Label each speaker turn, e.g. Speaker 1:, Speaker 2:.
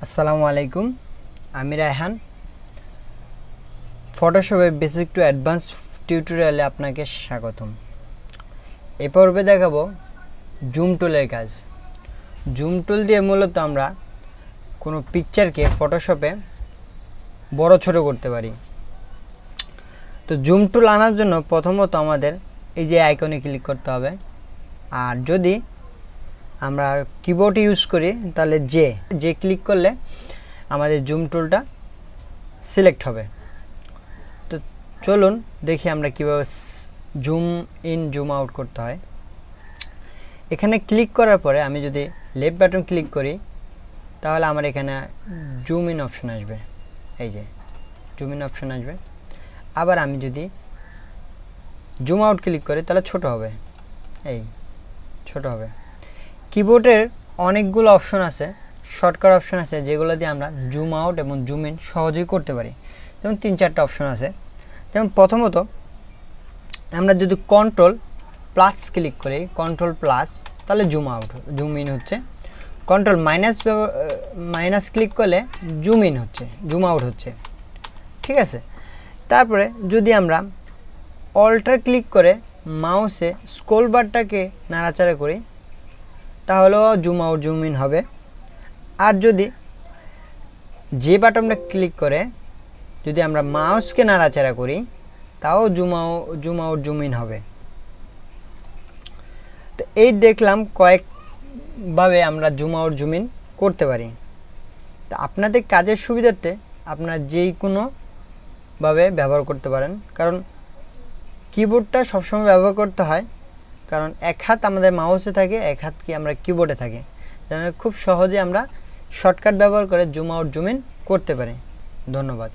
Speaker 1: আসসালামু আলাইকুম, আমি রায়হান। ফটোশপের বেসিক টু অ্যাডভান্স টিউটোরিয়ালে আপনাকে স্বাগতম। এ পর্বে দেখাবো জুম টুলের কাজ। জুম টুল দিয়ে মূলত আমরা কোনো পিকচারকে ফটোশপে বড় ছোট করতে পারি। তো জুম টুল আনার জন্য প্রথমত আমাদের এই যে আইকনে ক্লিক করতে হবে। আর যদি আমরা কিবোর্ড ইউজ করি তাহলে যে ক্লিক করলে আমাদের জুম টুলটা সিলেক্ট হবে। তো চলুন দেখি আমরা কীভাবে জুম ইন জুম আউট করতে হয়। এখানে ক্লিক করার পরে আমি যদি লেফট বাটন ক্লিক করি তাহলে আমার এখানে জুম ইন অপশন আসবে। এই যে জুম ইন অপশন আসবে। আবার আমি যদি জুম আউট ক্লিক করি তাহলে ছোট হবে, এই ছোট হবে। কিবোর্ডের অনেকগুলো অপশন আছে, শর্টকাট অপশন আছে, যেগুলো দিয়ে আমরা জুম আউট এবং জুম ইন সহজেই করতে পারি। যেমন 3-4টা অপশন আছে। যেমন প্রথমত আমরা যদি কন্ট্রোল প্লাস ক্লিক করি, কন্ট্রোল প্লাস, তাহলে জুম আউট জুম ইন হচ্ছে। কন্ট্রোল মাইনাস ক্লিক করলে জুম ইন হচ্ছে, জুম আউট হচ্ছে। ঠিক আছে। তারপরে যদি আমরা অল্টার ক্লিক করে মাউসে স্ক্রল বারটাকে নাড়াচাড়া করি তাহলেও জুম আউট জুম ইন হবে। আর যদি যে বাটনটা ক্লিক করে যদি আমরা মাউসকে নাড়াচাড়া করি তাও জুম আউট জুম ইন হবে। তো এই দেখলাম কয়েকভাবে আমরা জুম আউট জুম ইন করতে পারি। তো আপনাদের কাজের সুবিধার্থে আপনারা যেই কোনোভাবে ব্যবহার করতে পারেন, কারণ কিবোর্ডটা সবসময় ব্যবহার করতে হয়, কারণ এক হাত আমাদের মাউসে থাকে, এক হাত কি আমরা কিবোর্ডে থাকে। খুব সহজে আমরা শর্টকাট ব্যবহার করে জুম আউট জুম ইন করতে পারি। ধন্যবাদ।